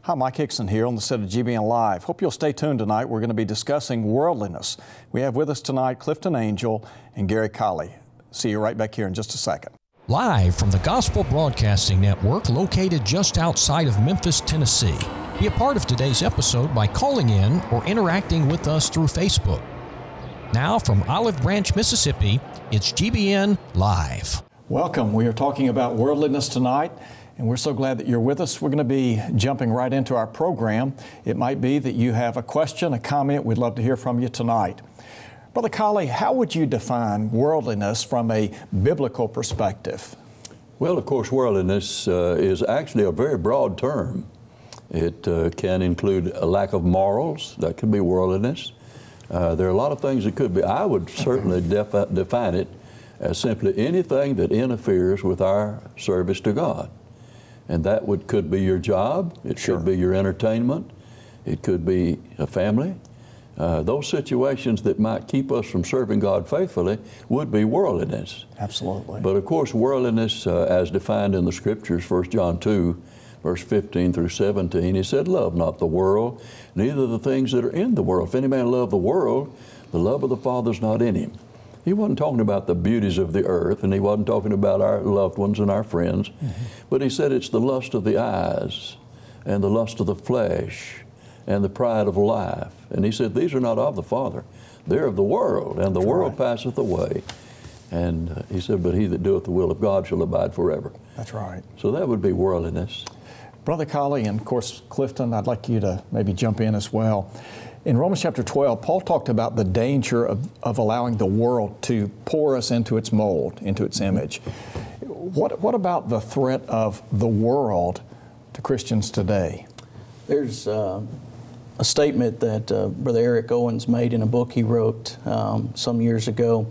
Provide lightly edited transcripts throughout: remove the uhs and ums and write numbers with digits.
Hi, Mike Hickson here on the set of GBNLive. Hope you'll stay tuned tonight. We're going to be discussing worldliness. We have with us tonight Clifton Angel and Gary Colley. See you right back here in just a second. Live from the Gospel Broadcasting Network located just outside of Memphis, Tennessee. Be a part of today's episode by calling in or interacting with us through Facebook. Now from Olive Branch, Mississippi, it's GBN Live. Welcome. We are talking about worldliness tonight, and we're so glad that you're with us. We're going to be jumping right into our program. It might be that you have a question, a comment. We'd love to hear from you tonight. Brother Colley, how would you define worldliness from a biblical perspective? Well, of course, worldliness is actually a very broad term. It can include a lack of morals. That could be worldliness. There are a lot of things it could be. I would certainly define it as simply anything that interferes with our service to God. And that could be your job. It could be your entertainment. It could be a family. Those situations that might keep us from serving God faithfully would be worldliness. Absolutely. But of course, worldliness, as defined in the Scriptures, 1 John 2, verse 15 through 17, he said, "Love not the world, neither the things that are in the world. If any man love the world, the love of the Father is not in him." He wasn't talking about the beauties of the earth, and he wasn't talking about our loved ones and our friends, but he said it's the lust of the eyes, and the lust of the flesh, and the pride of life. And he said, these are not of the Father. They're of the world, and the world passeth away. And he said, but he that doeth the will of God shall abide forever. That's right. So that would be worldliness. Brother Colley, and of course, Clifton, I'd like you to maybe jump in as well. In Romans chapter 12, Paul talked about the danger of allowing the world to pour us into its mold, into its image. What about the threat of the world to Christians today? There's a statement that Brother Eric Owens made in a book he wrote some years ago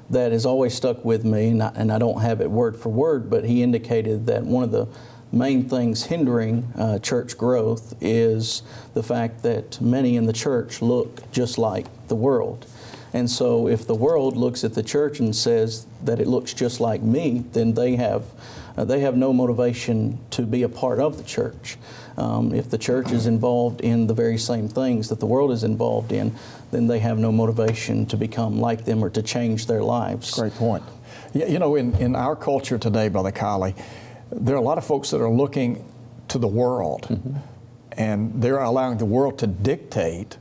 that has always stuck with me, and I don't have it word for word, but he indicated that one of the main things hindering church growth is the fact that many in the church look just like the world. And so if the world looks at the church and says that it looks just like me, then they have no motivation to be a part of the church. If the church is involved in the very same things that the world is involved in, then they have no motivation to become like them or to change their lives. Great point. You know, in our culture today, Brother Colley, there are a lot of folks that are looking to the world, and they're allowing the world to dictate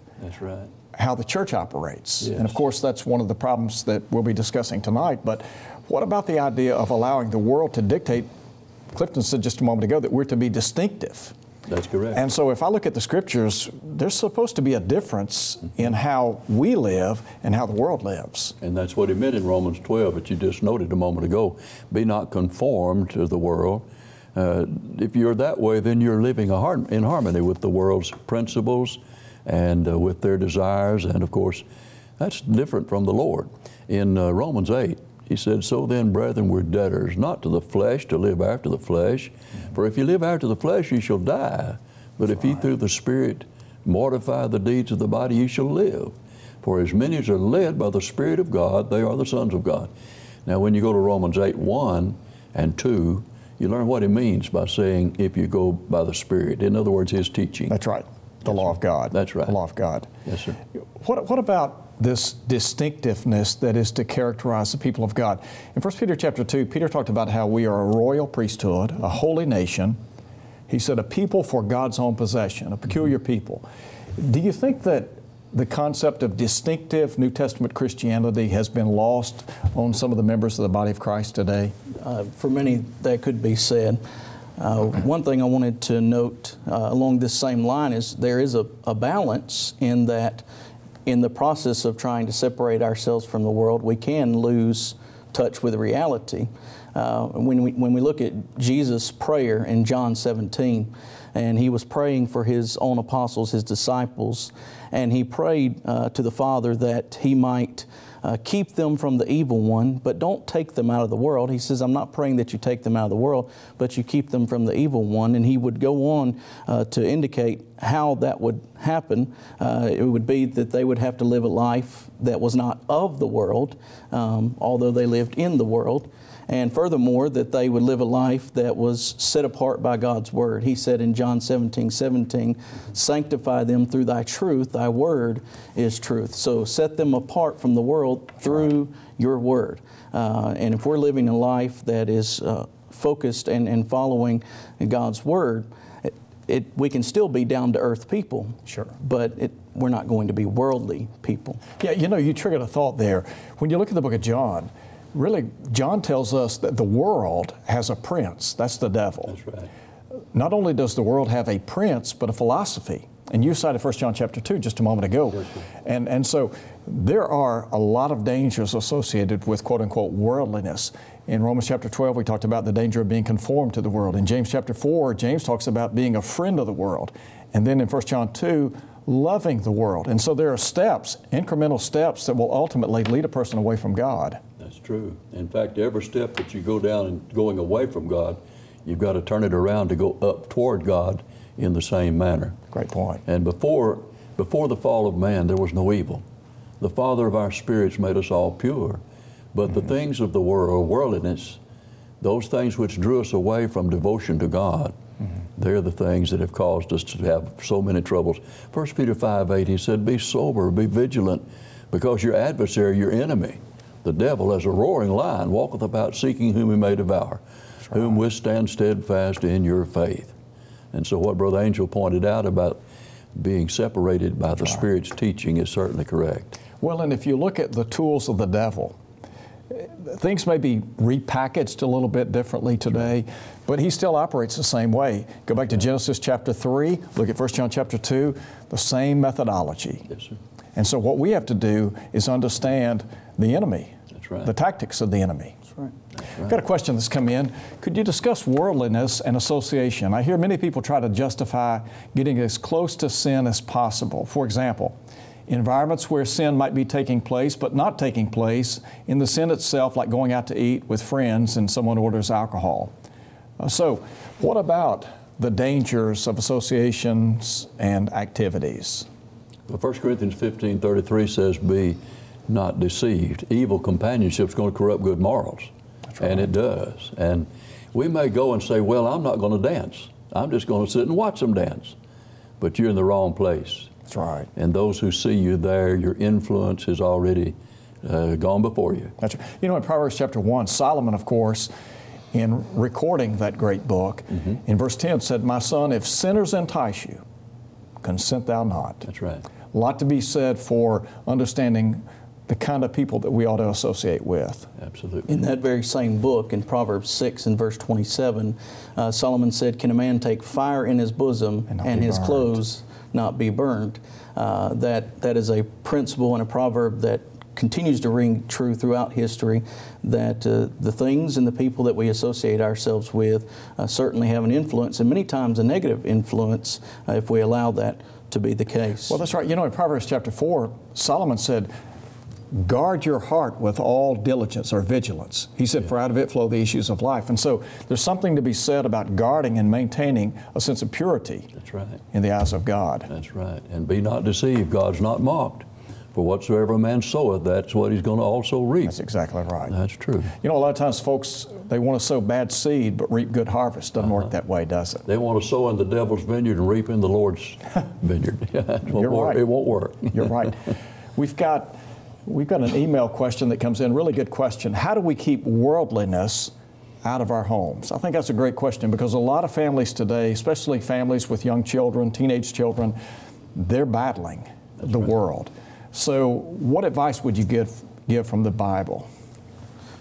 how the church operates. Yes. And of course, that's one of the problems that we'll be discussing tonight. But what about the idea of allowing the world to dictate? Clifton said just a moment ago that we're to be distinctive. That's correct. And so if I look at the Scriptures, there's supposed to be a difference in how we live and how the world lives. And that's what he meant in Romans 12, that you just noted a moment ago. Be not conformed to the world. If you're that way, then you're living in harmony with the world's principles and with their desires. And of course, that's different from the Lord. In Romans 8, he said, "So then, brethren, we're debtors, not to the flesh, to live after the flesh. For if you live after the flesh, you shall die. But if ye through the Spirit mortify the deeds of the body, ye shall live. For as many as are led by the Spirit of God, they are the sons of God." Now, when you go to Romans 8, 1 and 2, you learn what he means by saying, if you go by the Spirit. In other words, his teaching. That's right. The law of God. That's right. The law of God. Yes, sir. What about this distinctiveness that is to characterize the people of God? In 1 Peter chapter 2, Peter talked about how we are a royal priesthood, a holy nation. He said a people for God's own possession, a peculiar people. Do you think that the concept of distinctive New Testament Christianity has been lost on some of the members of the body of Christ today? For many, that could be said. One thing I wanted to note along this same line is there is a balance in that in the process of trying to separate ourselves from the world, we can lose touch with reality. When we look at Jesus' prayer in John 17, and he was praying for his own apostles, his disciples, and he prayed to the Father that he might keep them from the evil one, but don't take them out of the world. He says, I'm not praying that you take them out of the world, but you keep them from the evil one. And he would go on to indicate how that would happen. It would be that they would have to live a life that was not of the world, although they lived in the world. And furthermore, that they would live a life that was set apart by God's Word. He said in John 17:17, sanctify them through thy truth, thy word is truth. So set them apart from the world through your Word. And if we're living a life that is focused and following God's Word, we can still be down-to-earth people. Sure. But we're not going to be worldly people. Yeah, you know, you triggered a thought there. When you look at the book of John, really, John tells us that the world has a prince. That's the devil. That's right. Not only does the world have a prince, but a philosophy. And you cited 1 John chapter 2 just a moment ago. Yes, and so there are a lot of dangers associated with quote-unquote worldliness. In Romans chapter 12, we talked about the danger of being conformed to the world. In James chapter 4, James talks about being a friend of the world. And then in 1 John 2, loving the world. And so there are steps, incremental steps, that will ultimately lead a person away from God. That's true. In fact, every step that you go down and going away from God, you've got to turn it around to go up toward God in the same manner. Great point. And before the fall of man, there was no evil. The Father of our spirits made us all pure. But the things of the world, worldliness, those things which drew us away from devotion to God, they're the things that have caused us to have so many troubles. 1 Peter 5:8, he said, be sober, be vigilant, because your adversary, your enemy, the devil, as a roaring lion, walketh about seeking whom he may devour, whom withstand steadfast in your faith. And so what Brother Angel pointed out about being separated by the Spirit's teaching is certainly correct. Well, and if you look at the tools of the devil, things may be repackaged a little bit differently today, but he still operates the same way. Go back to Genesis chapter 3, look at 1 John chapter 2, the same methodology. Yes, sir. And so what we have to do is understand the enemy, That's right. the tactics of the enemy. That's right. That's right. I've got a question that's come in. Could you discuss worldliness and association? I hear many people try to justify getting as close to sin as possible. For example, environments where sin might be taking place but not taking place in the sin itself, like going out to eat with friends and someone orders alcohol. So what about the dangers of associations and activities? Well, 1 Corinthians 15:33 says, be not deceived. Evil companionship is going to corrupt good morals. That's right. And it does. And we may go and say, well, I'm not going to dance. I'm just going to sit and watch them dance. But you're in the wrong place. That's right. And those who see you there, your influence is already gone before you. That's right. You know, in Proverbs chapter 1, Solomon, of course, in recording that great book, in verse 10 said, my son, if sinners entice you, consent thou not. That's right. A lot to be said for understanding the kind of people that we ought to associate with. Absolutely. In that very same book, in Proverbs 6 and verse 27, Solomon said, can a man take fire in his bosom and his clothes not be burned? That is a principle and a proverb that continues to ring true throughout history, that the things and the people that we associate ourselves with certainly have an influence, and many times a negative influence if we allow that to be the case. Well, that's right. You know, in Proverbs chapter 4, Solomon said, guard your heart with all diligence or vigilance. He said, for out of it flow the issues of life. And so there's something to be said about guarding and maintaining a sense of purity. That's right. In the eyes of God. That's right. And be not deceived. God's not mocked. For whatsoever a man soweth, that's what he's going to also reap. That's exactly right. That's true. You know, a lot of times folks, they want to sow bad seed but reap good harvest. Doesn't work that way, does it? They want to sow in the devil's vineyard and reap in the Lord's vineyard. You're right. It won't work. You're right. We've got an email question that comes in, really good question. How do we keep worldliness out of our homes? I think that's a great question, because a lot of families today, especially families with young children, teenage children, they're battling the world. So what advice would you give from the Bible?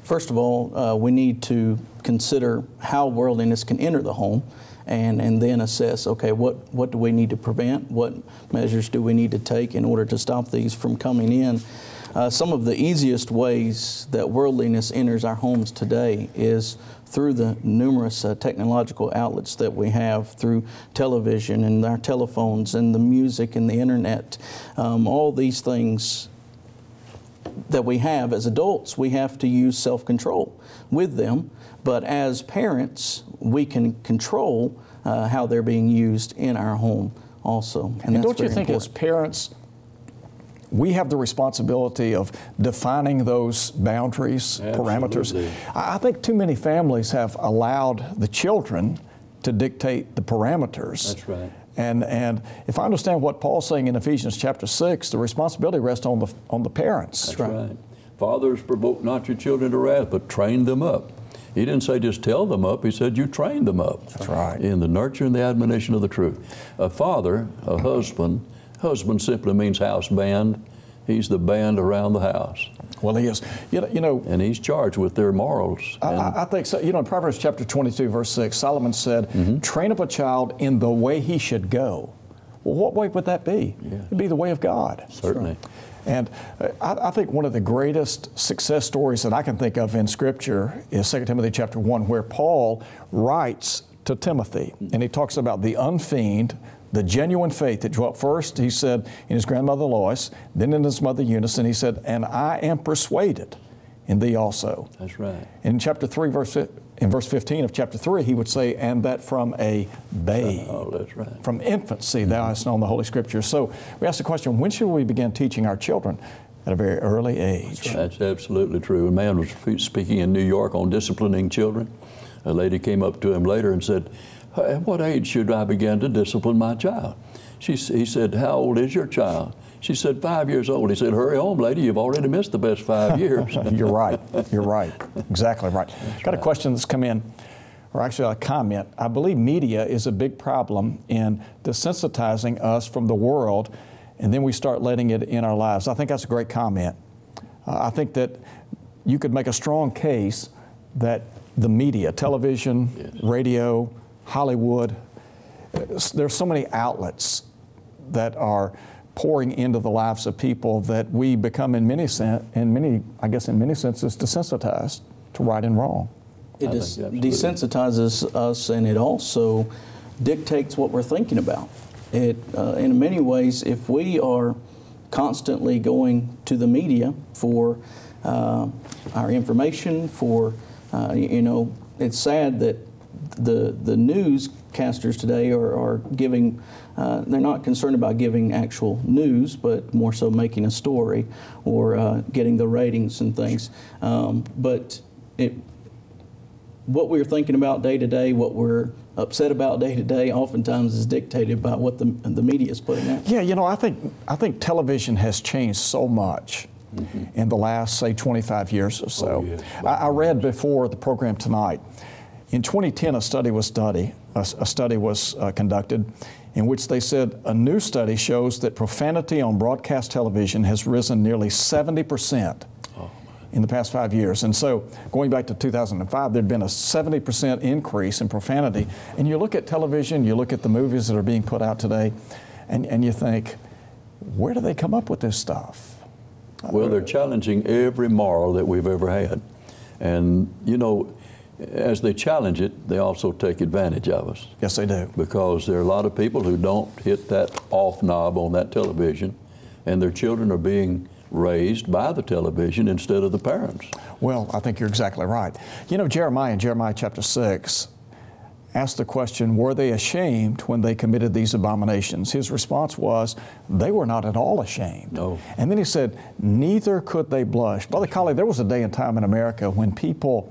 First of all, we need to consider how worldliness can enter the home, and then assess, okay, what do we need to prevent? What measures do we need to take in order to stop these from coming in? Some of the easiest ways that worldliness enters our homes today is through the numerous technological outlets that we have, through television and our telephones and the music and the internet. All these things that we have as adults, we have to use self-control with them. But as parents, we can control how they're being used in our home also. And don't you think as parents, we have the responsibility of defining those boundaries, parameters. I think too many families have allowed the children to dictate the parameters. That's right. And if I understand what Paul's saying in Ephesians chapter 6, the responsibility rests on the parents. That's right. Fathers, provoke not your children to wrath, but train them up. He didn't say just tell them up, he said you train them up. That's right. In the nurture and the admonition of the truth. A father, a husband simply means house band. He's the band around the house. Well, he is. You know, and he's charged with their morals. I think so. You know, in Proverbs chapter 22, verse 6, Solomon said, train up a child in the way he should go. Well, what way would that be? Yeah. It'd be the way of God. Certainly. And I think one of the greatest success stories that I can think of in Scripture is 2 Timothy chapter 1, where Paul writes to Timothy, and he talks about the unfeigned, the genuine faith that dwelt first, he said, in his grandmother Lois, then in his mother Eunice, and he said, and I am persuaded in thee also. That's right. In chapter 3, in verse 15 of chapter 3, he would say, and that from a babe, that's right. From infancy thou hast known the Holy Scriptures. So we ask the question, when should we begin teaching our children? At a very early age. That's absolutely true. A man was speaking in New York on disciplining children. A lady came up to him later and said, at what age should I begin to discipline my child? He said, how old is your child? She said, 5 years old. He said, hurry home, lady, you've already missed the best 5 years. You're right. You're right. Exactly right. Got a question that's come in, or actually a comment. I believe media is a big problem in desensitizing us from the world, and then we start letting it in our lives. I think that's a great comment. I think that you could make a strong case that the media, television, radio, Hollywood, there's so many outlets that are pouring into the lives of people that we become in many senses desensitized to right and wrong. It desensitizes us, and it also dictates what we're thinking about. It, in many ways, if we are constantly going to the media for our information, for it's sad that the newscasters today are giving. They're not concerned about giving actual news, but more so making a story or getting the ratings and things. But what we're thinking about day to day, what we're upset about day to day, oftentimes is dictated by what the media is putting out. Yeah, I think television has changed so much in the last, say, 25 years or so. Oh, yes. I read before the program tonight. In 2010, a study was conducted in which they said a new study shows that profanity on broadcast television has risen nearly 70% in the past 5 years. And so going back to 2005, there'd been a 70% increase in profanity. And you look at television, you look at the movies that are being put out today, and you think, where do they come up with this stuff? Well, they're challenging every moral that we've ever had. And, as they challenge it, they also take advantage of us. Yes, they do. Because there are a lot of people who don't hit that off knob on that television, and their children are being raised by the television instead of the parents. Well, I think you're exactly right. Jeremiah in Jeremiah chapter 6 asked the question, were they ashamed when they committed these abominations? His response was, they were not at all ashamed. No. And then he said, neither could they blush. Brother Colley, there was a day and time in America when people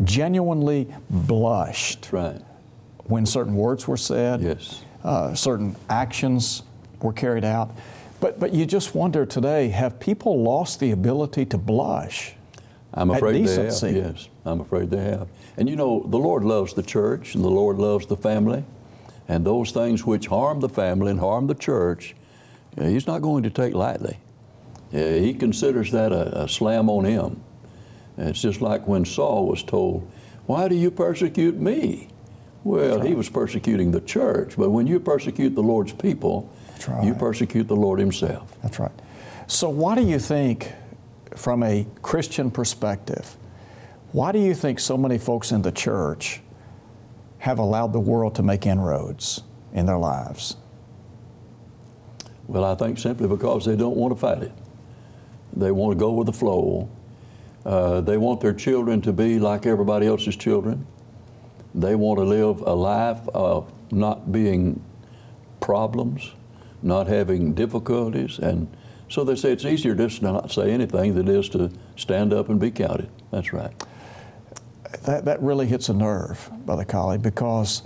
genuinely blushed. That's right. When certain words were said, yes, certain actions were carried out. But you just wonder today, have people lost the ability to blush? I'm afraid they have. Yes, I'm afraid they have. And the Lord loves the church, and the Lord loves the family, and those things which harm the family and harm the church, He's not going to take lightly. He considers that a slam on him. And it's just like when Saul was told, why do you persecute me? Well, he was persecuting the church, but when you persecute the Lord's people, you persecute the Lord Himself. That's right. So why do you think, from a Christian perspective, why do you think so many folks in the church have allowed the world to make inroads in their lives? Well, I think simply because they don't want to fight it. They want to go with the flow. They want their children to be like everybody else's children. They want to live a life of not being problems, not having difficulties, and So they say it's easier just to not say anything than it is to stand up and be counted. That's right. That really hits a nerve, Brother Colley, because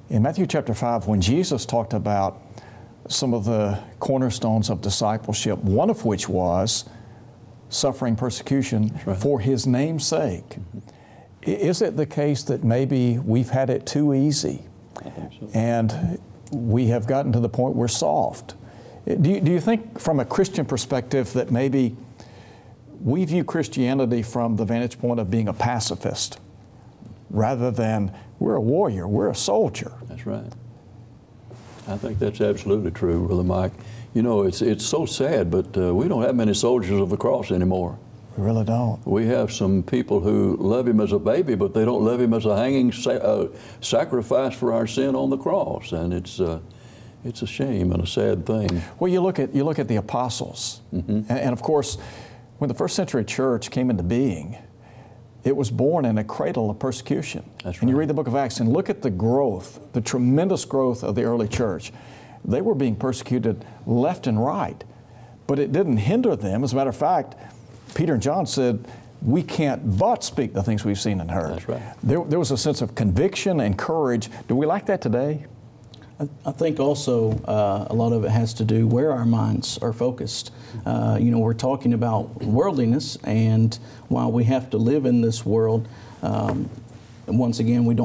in Matthew chapter 5, when Jesus talked about some of the cornerstones of discipleship, one of which was suffering persecution for His name's sake. Mm-hmm. Is it the case that maybe we've had it too easy? I think so. And we have gotten to the point we're soft? Do you think from a Christian perspective that maybe we view Christianity from the vantage point of being a pacifist rather than we're a warrior, we're a soldier? That's right. I think that's absolutely true, Brother Mike. You know, it's so sad, but we don't have many soldiers of the cross anymore. We really don't. We have some people who love Him as a baby, but they don't love Him as a hanging sacrifice for our sin on the cross, and it's a shame and a sad thing. Well, you look at the apostles, and of course, when the first century church came into being, it was born in a cradle of persecution. That's right. And you read the book of Acts and look at the growth, the tremendous growth of the early church. They were being persecuted left and right, but it didn't hinder them. As a matter of fact, Peter and John said, we can't but speak the things we've seen and heard. That's right. There was a sense of conviction and courage. Do we like that today? I think also a lot of it has to do where our minds are focused. You know, we're talking about worldliness, and while we have to live in this world, once again, we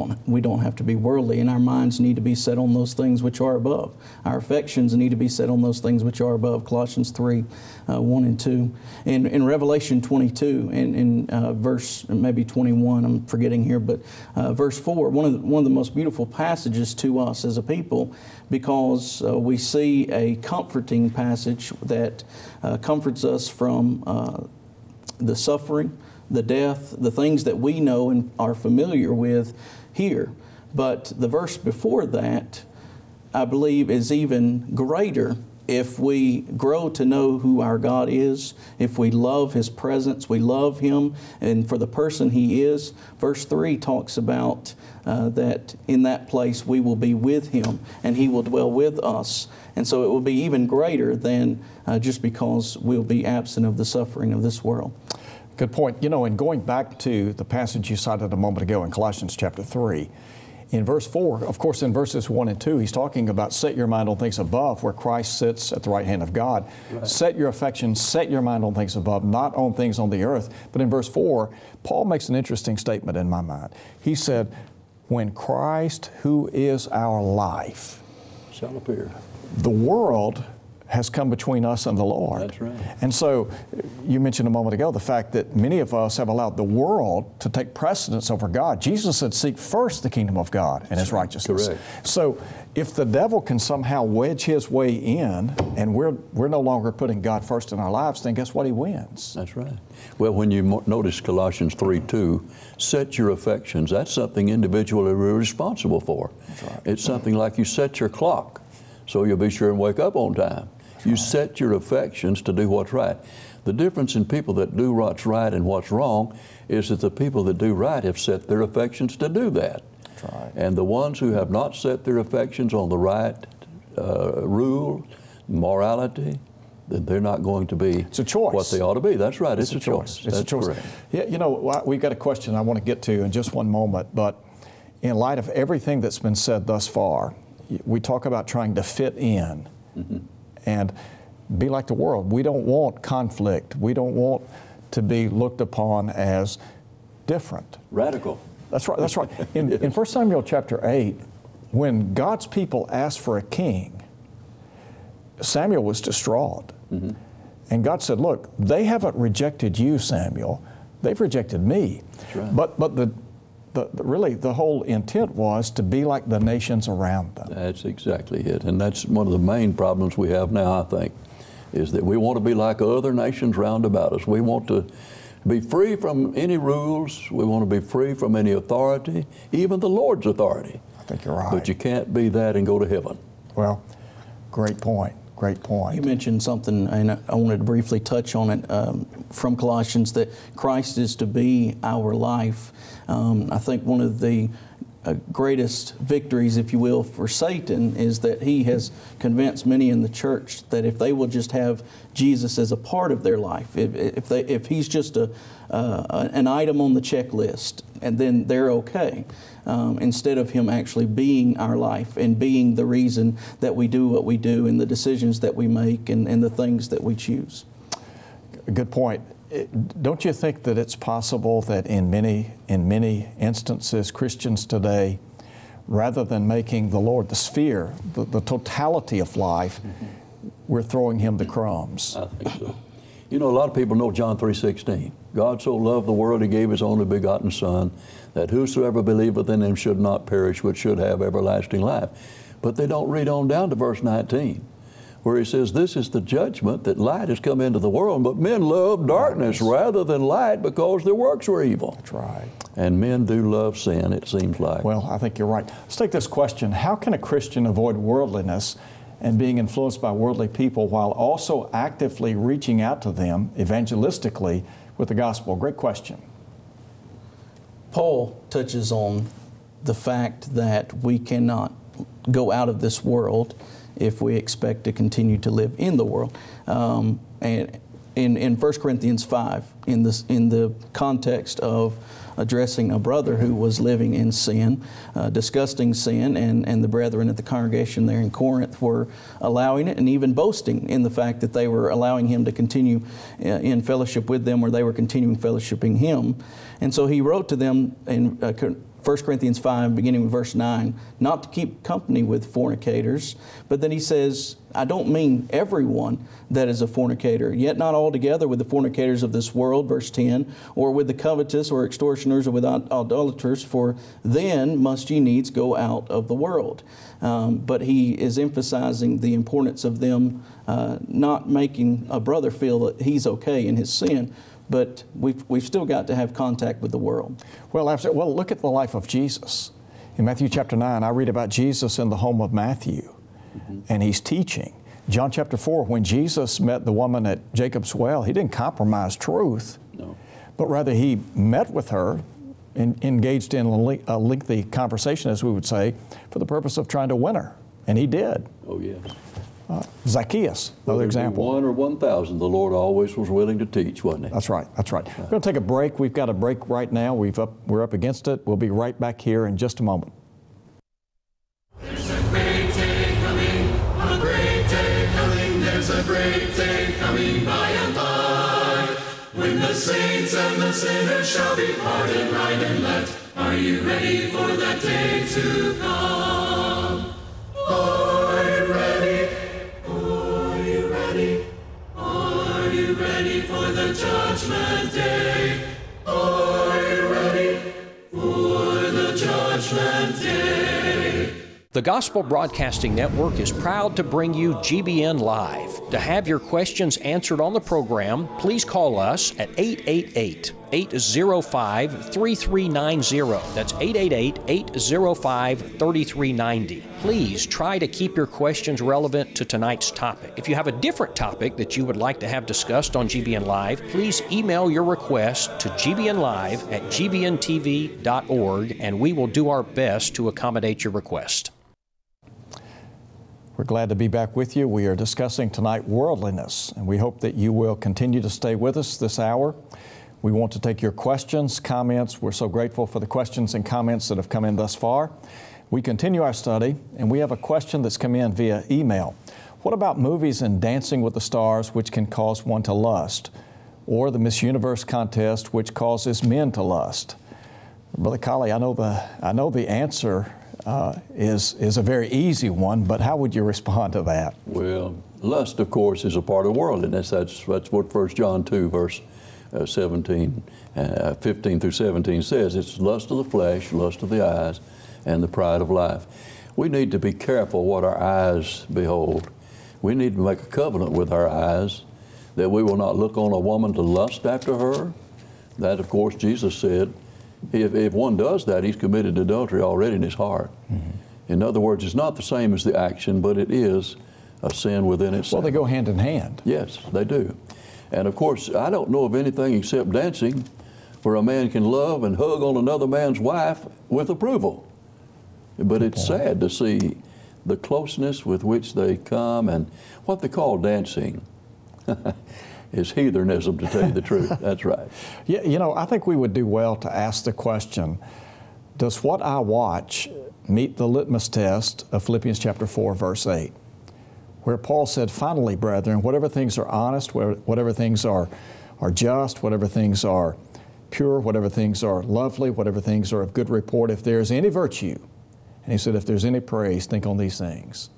don't have to be worldly, and our minds need to be set on those things which are above. Our affections need to be set on those things which are above. Colossians 3, 1 and 2. In Revelation 22, in verse maybe 21, I'm forgetting here, but verse 4, one of the most beautiful passages to us as a people, because we see a comforting passage that comforts us from the suffering, the death, the things that we know and are familiar with here. But the verse before that, I believe, is even greater if we grow to know who our God is, if we love His presence, we love Him and for the person He is. Verse 3 talks about that in that place we will be with Him and He will dwell with us. And so it will be even greater than just because we'll be absent of the suffering of this world. Good point. You know, and going back to the passage you cited a moment ago in Colossians chapter 3, in verse 4, of course, in verses 1 and 2, he's talking about set your mind on things above where Christ sits at the right hand of God. Right. Set your affections, set your mind on things above, not on things on the earth. But in verse 4, Paul makes an interesting statement in my mind. He said, when Christ, who is our life, shall appear, the world has come between us and the Lord. That's right. And so you mentioned a moment ago the fact that many of us have allowed the world to take precedence over God. Jesus said, seek first the kingdom of God and His righteousness. Correct. So if the devil can somehow wedge his way in and we're no longer putting God first in our lives, then guess what? He wins. That's right. Well, when you notice Colossians 3:2, set your affections, that's something individually we're responsible for. That's right. It's something like you set your clock so you'll be sure and wake up on time. You set your affections to do what's right. The difference in people that do what's right and what's wrong is that the people that do right have set their affections to do that. That's right. And the ones who have not set their affections on the right rule, morality, then they're not going to be it's a choice. What they ought to be. That's right. It's a choice. It's a choice. Correct. Yeah, you know, we've got a question I want to get to in just one moment, but in light of everything that's been said thus far, we talk about trying to fit in. Mm-hmm. And be like the world. We don't want conflict. We don't want to be looked upon as different. Radical. That's right. That's right. In 1 Samuel chapter 8, when God's people asked for a king, Samuel was distraught. Mm-hmm. And God said, look, they haven't rejected you, Samuel. They've rejected me. That's right. But really, the whole intent was to be like the nations around them. That's exactly it. And that's one of the main problems we have now, I think, is that we want to be like other nations round about us. We want to be free from any rules. We want to be free from any authority, even the Lord's authority. I think you're right. But you can't be that and go to heaven. Well, great point. Great point. You mentioned something, and I wanted to briefly touch on it from Colossians, that Christ is to be our life. I think one of the greatest victories, if you will, for Satan is that he has convinced many in the church that if they will just have Jesus as a part of their life, if he's just an item on the checklist, and then they're okay, instead of him actually being our life and being the reason that we do what we do and the decisions that we make and the things that we choose. Good point. Don't you think that it's possible that in many instances, Christians today, rather than making the Lord the sphere, the totality of life, we're throwing him the crumbs? I think so. You know, a lot of people know John 3:16. God so loved the world, he gave his only begotten Son, that whosoever believeth in him should not perish, but should have everlasting life. But they don't read on down to verse 19. Where he says, this is the judgment, that light has come into the world, but men love darkness rather than light because their works were evil. That's right. And men do love sin, it seems like. Well, I think you're right. Let's take this question. How can a Christian avoid worldliness and being influenced by worldly people while also actively reaching out to them evangelistically with the gospel? Great question. Paul touches on the fact that we cannot go out of this world if we expect to continue to live in the world. And in 1 Corinthians 5, in the context of addressing a brother who was living in sin, disgusting sin, and the brethren at the congregation there in Corinth were allowing it and even boasting in the fact that they were allowing him to continue in fellowship with them, or they were continuing fellowshipping him. And so he wrote to them in 1 Corinthians 5, beginning with verse 9, not to keep company with fornicators. But then he says, I don't mean everyone that is a fornicator, yet not altogether with the fornicators of this world, verse 10, or with the covetous or extortioners or with idolaters, for then must ye needs go out of the world. But he is emphasizing the importance of them not making a brother feel that he's okay in his sin, but we've still got to have contact with the world. Well, absolutely. Well, look at the life of Jesus. In Matthew chapter 9, I read about Jesus in the home of Matthew, and he's teaching. John chapter 4, when Jesus met the woman at Jacob's well, he didn't compromise truth, but rather he met with her and engaged in a lengthy conversation, as we would say, for the purpose of trying to win her, and he did. Oh, yeah. Zacchaeus, another example. 1 or 1,000, the Lord always was willing to teach, wasn't he? That's right. That's right. We're going to take a break. We've got a break right now. We're up against it. We'll be right back here in just a moment. There's a great day coming, a great day coming. There's a great day coming by and by, when the saints and the sinners shall be parted right and left. Are you ready for that day to come? Are you ready? Are you ready for the judgment day? Are you ready for the judgment day? The Gospel Broadcasting Network is proud to bring you GBN Live. To have your questions answered on the program, please call us at 888-805-3390. That's 888-805-3390. Please try to keep your questions relevant to tonight's topic. If you have a different topic that you would like to have discussed on GBN Live, please email your request to gbnlive@gbntv.org, and we will do our best to accommodate your request. We're glad to be back with you. We are discussing tonight worldliness, and we hope that you will continue to stay with us this hour. We want to take your questions, comments. We're so grateful for the questions and comments that have come in thus far. We continue our study, and we have a question that's come in via email. What about movies and Dancing with the Stars, which can cause one to lust, or the Miss Universe contest, which causes men to lust? Brother Colley, I know the answer is a very easy one, but how would you respond to that? Well, lust, of course, is a part of worldliness. That's what 1 John 2, verse 15 through 17 says. It's lust of the flesh, lust of the eyes, and the pride of life. We need to be careful what our eyes behold. We need to make a covenant with our eyes that we will not look on a woman to lust after her. That, of course, Jesus said, if one does that, he's committed adultery already in his heart. In other words, it's not the same as the action, but it is a sin within itself. Well, they go hand in hand. Yes, they do. And of course, I don't know of anything except dancing where a man can love and hug on another man's wife with approval. But it's sad to see the closeness with which they come, and what they call dancing is heathenism, to tell you the truth. That's right. Yeah, you know, I think we would do well to ask the question, does what I watch meet the litmus test of Philippians chapter 4, verse 8, where Paul said, finally, brethren, whatever things are honest, whatever things are just, whatever things are pure, whatever things are lovely, whatever things are of good report, if there is any virtue, and he said, if there's any praise, think on these things.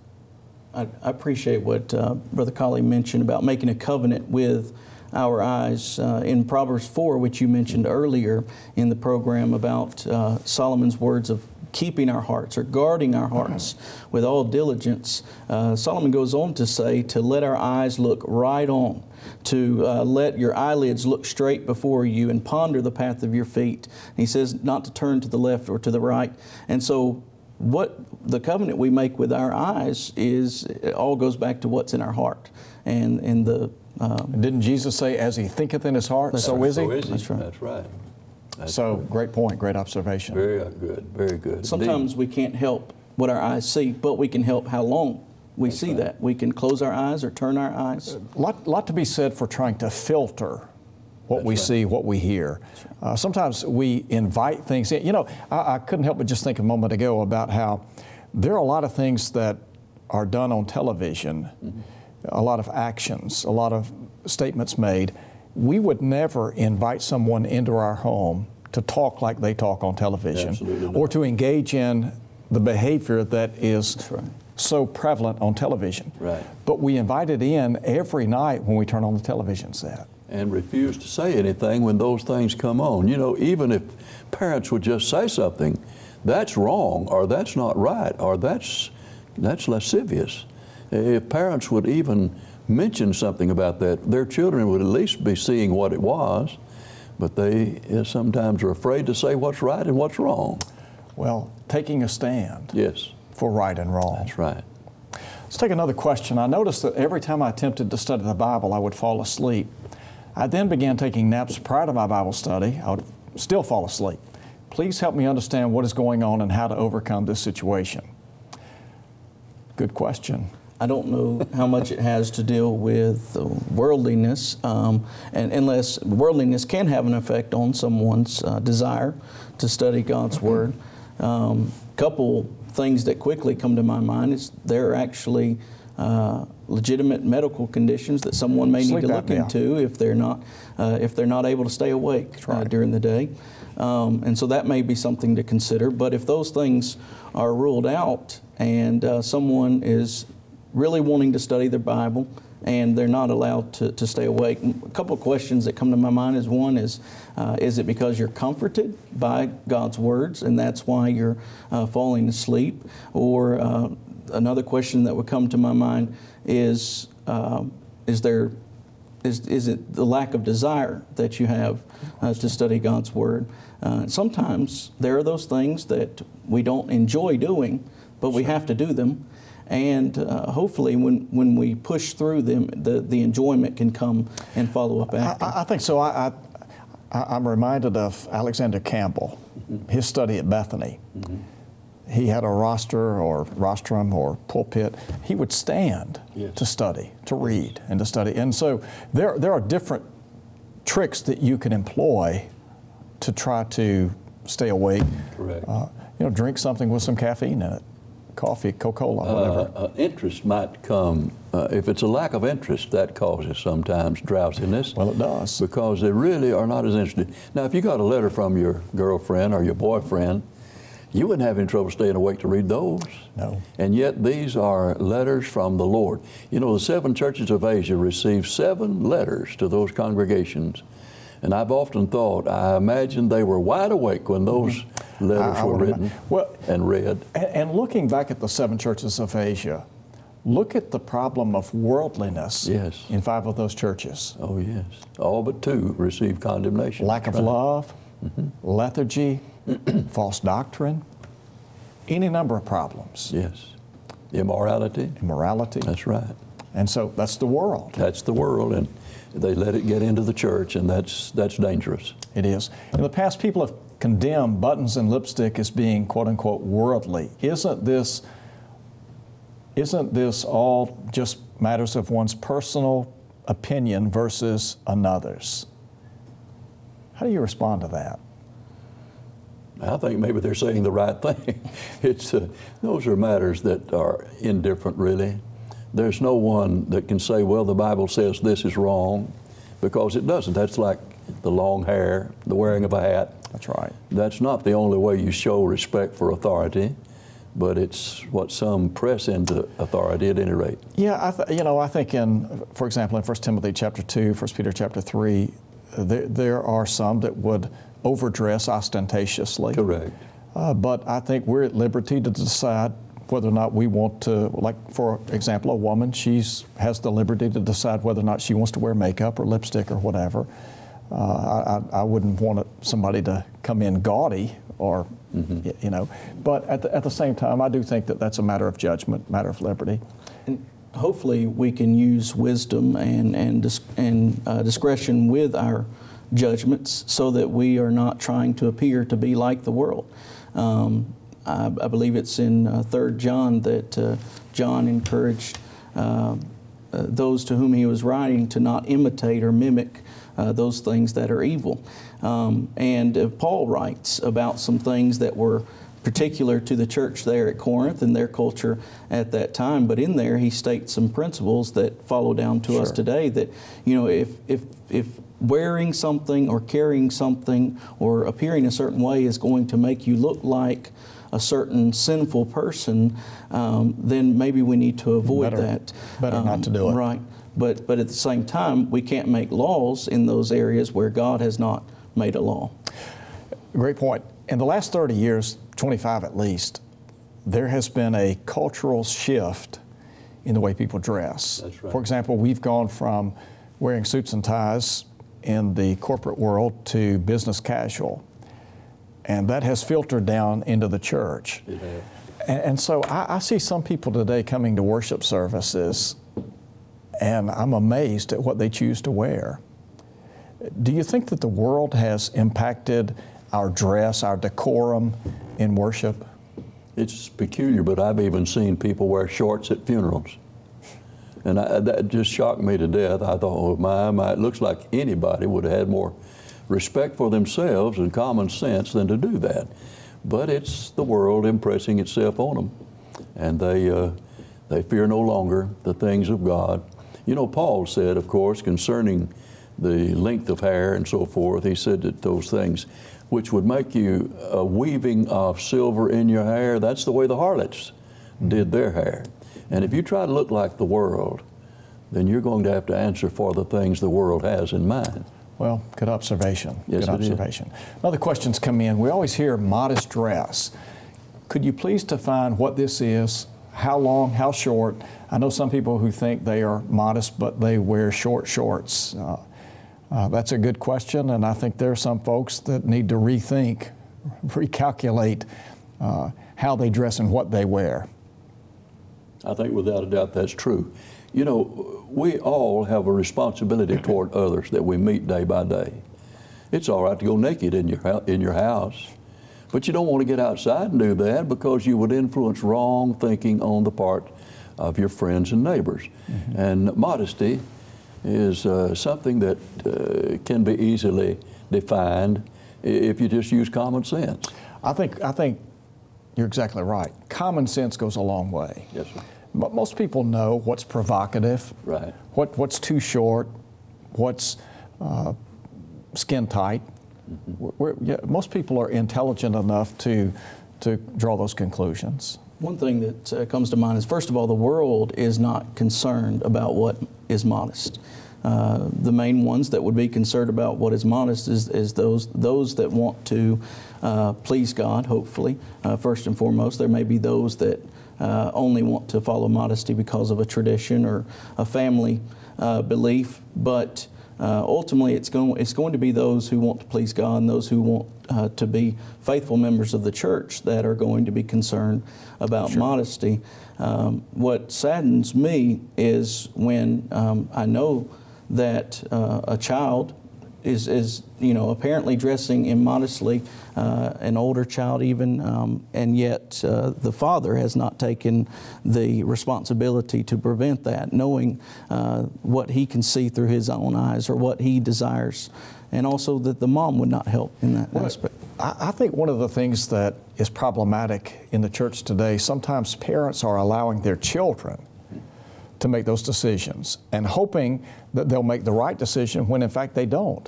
I appreciate what Brother Colley mentioned about making a covenant with our eyes. In Proverbs 4, which you mentioned earlier in the program, about Solomon's words of keeping our hearts or guarding our hearts with all diligence, Solomon goes on to say to let our eyes look right on, to let your eyelids look straight before you and ponder the path of your feet. And he says not to turn to the left or to the right. And so what the covenant we make with our eyes is, it all goes back to what's in our heart. And the didn't Jesus say, as he thinketh in his heart, so is he? That's right. That's right. That's so right. Great point, great observation. Very good, very good. Sometimes we can't help what our eyes see, but we can help how long we see that. We can close our eyes or turn our eyes. Lot to be said for trying to filter what we see, what we hear. Sometimes we invite things in. You know, I couldn't help but just think a moment ago about how there are a lot of things that are done on television, a lot of actions, a lot of statements made. We would never invite someone into our home to talk like they talk on television, or to engage in the behavior that is so prevalent on television. Right. But we invite it in every night when we turn on the television set. And refuse to say anything when those things come on. You know, even if parents would just say something, that's wrong, or that's not right, or that's lascivious. If parents would even mention something about that, their children would at least be seeing what it was, but they sometimes are afraid to say what's right and what's wrong. Well, taking a stand for right and wrong. That's right. Let's take another question. I noticed that every time I attempted to study the Bible, I would fall asleep. I then began taking naps prior to my Bible study. I would still fall asleep. Please help me understand what is going on and how to overcome this situation. Good question. I don't know how much it has to deal with worldliness, and unless worldliness can have an effect on someone's desire to study God's Word. Couple things that quickly come to my mind is there are actually legitimate medical conditions that someone may need to look into if they're not able to stay awake during the day, and so that may be something to consider. But if those things are ruled out and someone is really wanting to study their Bible and they're not allowed to stay awake, a couple of questions that come to my mind is, one is it because you're comforted by God's words and that's why you're falling asleep? Or another question that would come to my mind is it the lack of desire that you have to study God's Word? Sometimes there are those things that we don't enjoy doing, but we have to do them. And hopefully when we push through them, the enjoyment can come and follow up after. I think so. I'm reminded of Alexander Campbell, his study at Bethany. He had a rostrum or pulpit. He would stand to study, to read, and to study. And so there are different tricks that you can employ to try to stay awake. Correct. Drink something with some caffeine in it. Coffee, Coca-Cola, whatever. Interest might come. If it's a lack of interest, that causes sometimes drowsiness. Well, it does. Because they really are not as interested. Now, if you got a letter from your girlfriend or your boyfriend, you wouldn't have any trouble staying awake to read those. No. And yet these are letters from the Lord. You know, the 7 churches of Asia received 7 letters to those congregations. And I've often thought, I imagine they were wide awake when those letters were written and read. And looking back at the 7 churches of Asia, look at the problem of worldliness in 5 of those churches. Oh, yes. All but 2 received condemnation. Lack of love, lethargy, false doctrine, any number of problems. Yes. Immorality. Immorality. That's right. And so that's the world. That's the world, and they let it get into the church, and that's dangerous. It is. In the past, people have condemn buttons and lipstick as being quote unquote worldly. Isn't this all just matters of one's personal opinion versus another's? How do you respond to that? I think maybe they're saying the right thing. Those are matters that are indifferent, really. There's no one that can say, well, the Bible says this is wrong, because it doesn't. That's like the long hair, the wearing of a hat. That's right. That's not the only way you show respect for authority, but it's what some press into authority at any rate. Yeah, I think for example, in 1 Timothy chapter 2, 1 Peter chapter 3, there are some that would overdress ostentatiously. Correct. But I think we're at liberty to decide whether or not we want to, like for example, a woman, she has the liberty to decide whether or not she wants to wear makeup or lipstick or whatever. I wouldn't want somebody to come in gaudy or, but at the same time, I do think that that's a matter of judgment, matter of liberty. And hopefully we can use wisdom and discretion with our judgments so that we are not trying to appear to be like the world. I believe it's in 3 John that John encouraged those to whom he was writing to not imitate or mimic those things that are evil. And Paul writes about some things that were particular to the church there at Corinth and their culture at that time. But in there, he states some principles that follow down to us today that, if wearing something or carrying something or appearing a certain way is going to make you look like a certain sinful person, then maybe we need to avoid that. Better not to do it. Right. But at the same time, we can't make laws in those areas where God has not made a law. Great point. In the last 30 years, 25 at least, there has been a cultural shift in the way people dress. That's right. For example, we've gone from wearing suits and ties in the corporate world to business casual. And that has filtered down into the church. It has. And so I see some people today coming to worship services, and I'm amazed at what they choose to wear. Do you think that the world has impacted our dress, our decorum in worship? It's peculiar, but I've even seen people wear shorts at funerals. And that just shocked me to death. I thought, oh my, it looks like anybody would have had more respect for themselves and common sense than to do that. But it's the world impressing itself on them. And they fear no longer the things of God. You know, Paul said, of course, concerning the length of hair and so forth, he said that those things which would make you a weaving of silver in your hair, that's the way the harlots did their hair. And if you try to look like the world, then you're going to have to answer for the things the world has in mind. Well, good observation. Yes, good observation. Other questions come in. We always hear modest dress. Could you please define what this is? How long, how short? I know some people who think they are modest, but they wear short shorts. That's a good question, and I think there are some folks that need to rethink, recalculate how they dress and what they wear. I think without a doubt that's true. You know, we all have a responsibility toward others that we meet day by day. It's all right to go naked in your house, but you don't want to get outside and do that because you would influence wrong thinking on the part of your friends and neighbors. Mm-hmm. And modesty is something that can be easily defined if you just use common sense. I think you're exactly right. Common sense goes a long way. Yes, sir. But most people know what's provocative, right? What's too short, what's skin tight. Mm-hmm. Most people are intelligent enough to draw those conclusions. One thing that comes to mind is, first of all, the world is not concerned about what is modest. The main ones that would be concerned about what is modest is those that want to please God, hopefully, first and foremost. There may be those that only want to follow modesty because of a tradition or a family belief, but ultimately it's going to be those who want to please God and those who want to be faithful members of the church that are going to be concerned about modesty. What saddens me is when I know that a child is apparently dressing immodestly, an older child even, and yet the father has not taken the responsibility to prevent that, knowing what he can see through his own eyes or what he desires, and also that the mom would not help in that aspect. I think one of the things that is problematic in the church today, sometimes parents are allowing their children to make those decisions and hoping that they'll make the right decision when in fact they don't.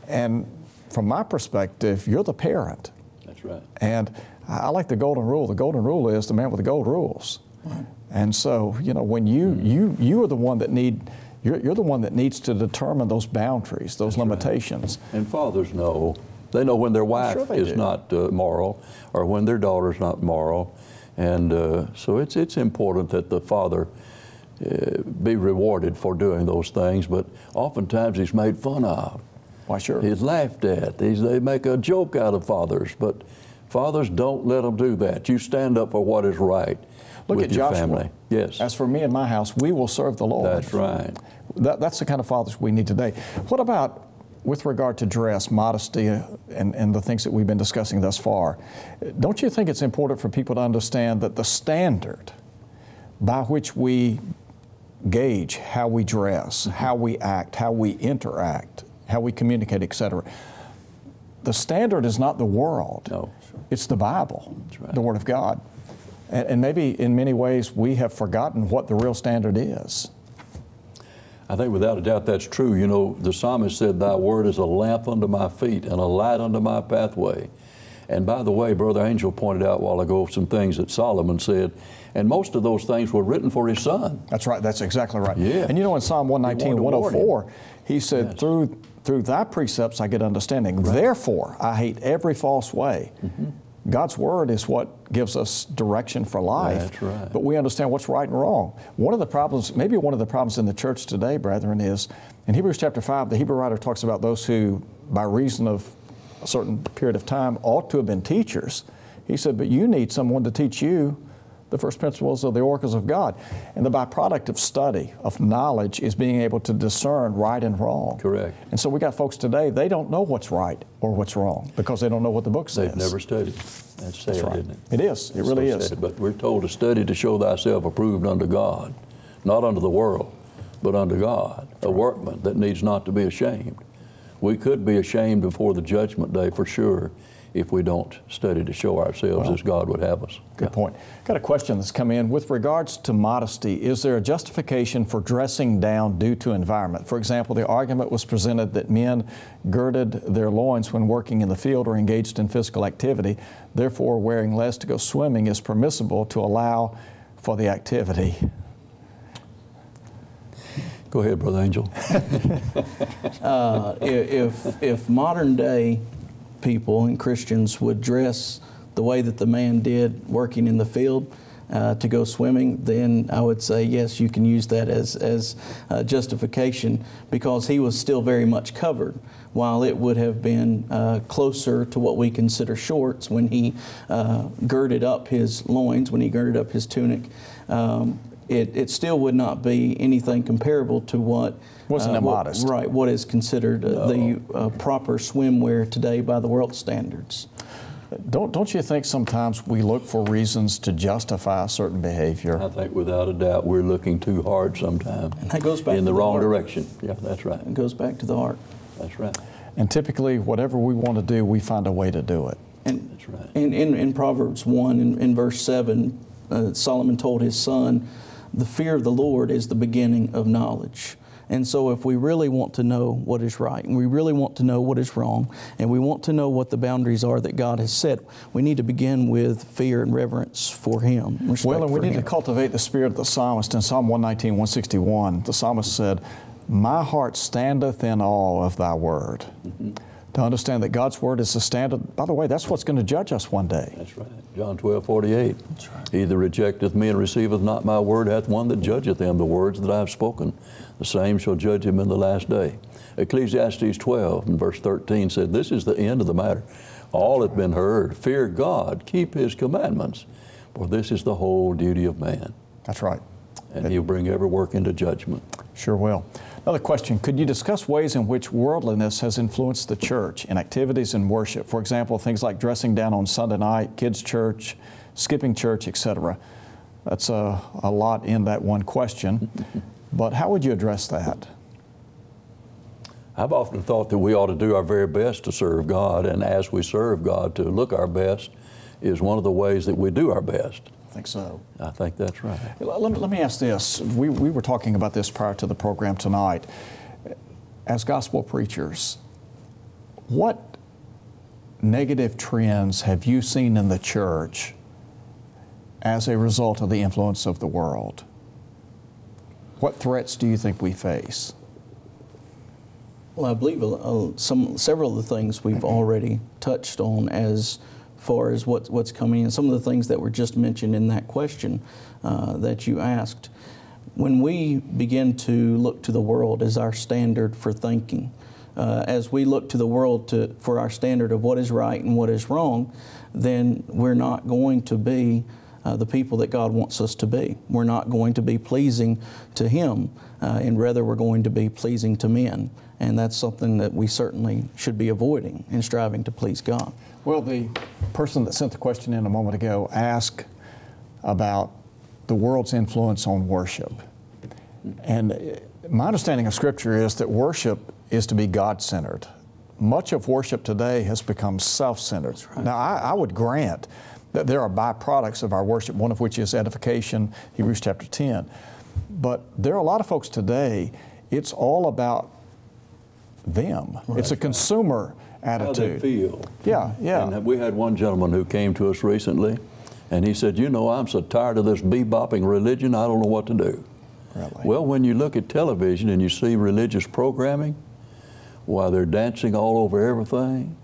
And from my perspective, you're the parent. That's right. And I like the golden rule. The golden rule is the man with the gold rules. Right. And so, when you are the one that you're the one that needs to determine those boundaries, those limitations. Right. And fathers know. They know when their wife is not moral, or when their daughter's not moral. And so it's important that the father be rewarded for doing those things, but oftentimes he's made fun of. Why, sure. He's laughed at. They make a joke out of fathers, but fathers, don't let them do that. You stand up for what is right. Look with at your Joshua. family. Yes. As for me and my house, we will serve the Lord. That's right. That's the kind of fathers we need today. What about with regard to dress, modesty, and the things that we've been discussing thus far? Don't you think it's important for people to understand that the standard by which we gauge how we dress, how we act, how we interact, how we communicate, etc., the standard is not the world. No. It's the Bible, That's right. the Word of God. And maybe in many ways we have forgotten what the real standard is. I think without a doubt that's true. The psalmist said, "Thy word is a lamp unto my feet and a light unto my pathway." And by the way, Brother Angel pointed out a while ago some things that Solomon said, and most of those things were written for his son. That's right. That's exactly right. Yeah. And in Psalm 119, 104, he said, Yes. through thy precepts I get understanding. Right. Therefore, I hate every false way. Mm-hmm. God's Word is what gives us direction for life. That's right. But we understand what's right and wrong. One of the problems in the church today, brethren, is in Hebrews chapter 5, the Hebrew writer talks about those who, by reason of a certain period of time, ought to have been teachers. He said, but you need someone to teach you the first principles of the oracles of God. And the byproduct of study, of knowledge, is being able to discern right and wrong. Correct. And so we got folks today, they don't know what's right or what's wrong because they don't know what the book says. They've never studied. That's sad, right. isn't it? It is. It really is. Sad. But we're told to study to show thyself approved unto God, not unto the world, but unto God, a workman that needs not to be ashamed. We could be ashamed before the judgment day for sure if we don't study to show ourselves as God would have us. Good point. Got a question that's come in. With regards to modesty, is there a justification for dressing down due to environment? For example, the argument was presented that men girded their loins when working in the field or engaged in physical activity. Therefore, wearing less to go swimming is permissible to allow for the activity. Go ahead, Brother Angel. If modern day people and Christians would dress the way that the man did working in the field to go swimming, then I would say yes, you can use that as justification, because he was still very much covered, while it would have been closer to what we consider shorts when he girded up his loins, when he girded up his tunic. It still would not be anything comparable to what wasn't immodest. Right, what is considered the proper swimwear today by the world standards. Don't you think sometimes we look for reasons to justify a certain behavior? I think without a doubt we're looking too hard sometimes. And that goes back in to the wrong heart. direction. Yeah, that's right. It goes back to the heart. That's right. And typically, whatever we want to do, we find a way to do it. And that's right. In Proverbs 1, in verse 7, Solomon told his son, the fear of the Lord is the beginning of knowledge. And so if we really want to know what is right, and we really want to know what is wrong, and we want to know what the boundaries are that God has set, we need to begin with fear and reverence for Him. Well, and we need to cultivate the spirit of the psalmist. In Psalm 119, 161, the psalmist said, my heart standeth in awe of thy word. Mm-hmm. To understand that God's word is the standard. By the way, that's what's going to judge us one day. That's right. John 12:48. That's right. He that rejecteth me and receiveth not my word hath one that judgeth him. The words that I have spoken, the same shall judge him in the last day. Ecclesiastes 12 and verse 13 said, this is the end of the matter. All hath been heard. Fear God, keep His commandments, for this is the whole duty of man. That's right. And He'll bring every work into judgment. Sure will. Another question, could you discuss ways in which worldliness has influenced the church in activities and worship? For example, things like dressing down on Sunday night, kids' church, skipping church, etc. That's a lot in that one question, but how would you address that? I've often thought that we ought to do our very best to serve God, and as we serve God, to look our best is one of the ways that we do our best. I think so. I think that's right. Let me ask this. We were talking about this prior to the program tonight. As gospel preachers, what negative trends have you seen in the church as a result of the influence of the world? What threats do you think we face? Well, I believe several of the things we've already touched on as far as what's coming in, some of the things that were just mentioned in that question that you asked. When we begin to look to the world as our standard for thinking, as we look to the world for our standard of what is right and what is wrong, then we're not going to be the people that God wants us to be. We're not going to be pleasing to Him, and rather we're going to be pleasing to men. And that's something that we certainly should be avoiding in striving to please God. Well, the person that sent the question in a moment ago asked about the world's influence on worship. And my understanding of Scripture is that worship is to be God-centered. Much of worship today has become self-centered. Right. Now, I would grant that there are byproducts of our worship, one of which is edification, Hebrews chapter 10. But there are a lot of folks today, it's all about them. Right. It's a consumer attitude. How they feel. Yeah, yeah. And we had one gentleman who came to us recently, and he said, you know, I'm so tired of this bebopping religion, I don't know what to do. Really? Well, when you look at television and you see religious programming, while they're dancing all over everything,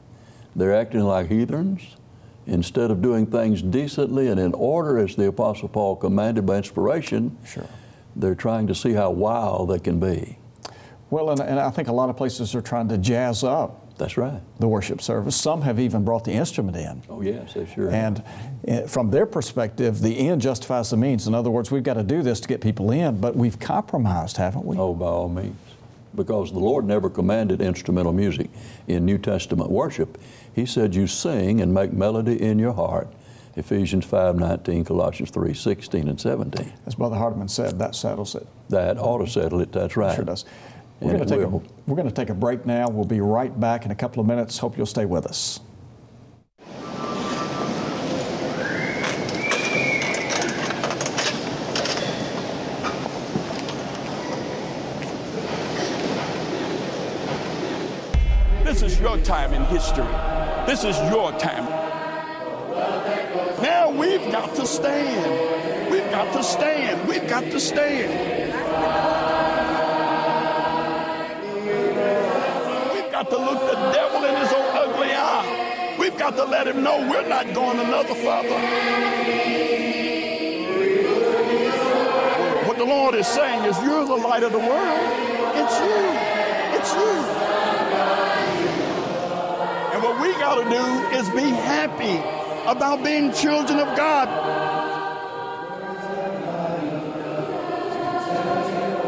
they're acting like heathens, instead of doing things decently and in order as the Apostle Paul commanded by inspiration. Sure. They're trying to see how wild they can be. Well, and I think a lot of places are trying to jazz up. That's right. The worship service. Some have even brought the instrument in. Oh yes, they sure have. And from their perspective, the end justifies the means. In other words, we've got to do this to get people in, but we've compromised, haven't we? Oh, by all means. Because the Lord never commanded instrumental music in New Testament worship. He said you sing and make melody in your heart. Ephesians 5:19, Colossians 3:16 and 17. As Brother Hardeman said, that settles it. That ought to settle it, that's right. It sure does. We're going to take a break now. We'll be right back in a couple of minutes. Hope you'll stay with us. This is your time in history. This is your time. Now we've got to stand. We've got to stand. We've got to stand. To look the devil in his own ugly eye. We've got to let him know we're not going another further. What the Lord is saying is you're the light of the world. It's you. It's you. And what we got to do is be happy about being children of God.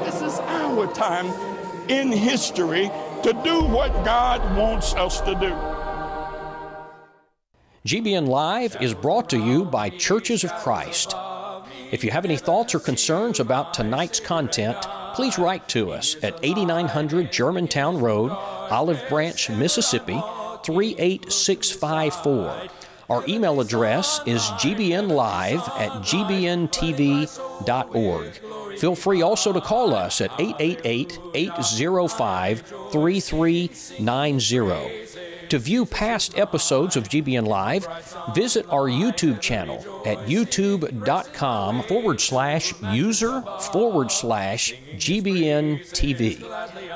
This is our time in history to do what God wants us to do. GBNLive is brought to you by Churches of Christ. If you have any thoughts or concerns about tonight's content, please write to us at 8900 Germantown Road, Olive Branch, Mississippi, 38654. Our email address is gbnlive@gbntv.org. Feel free also to call us at 888-805-3390. To view past episodes of GBNLive, visit our YouTube channel at youtube.com/user/GBNTV.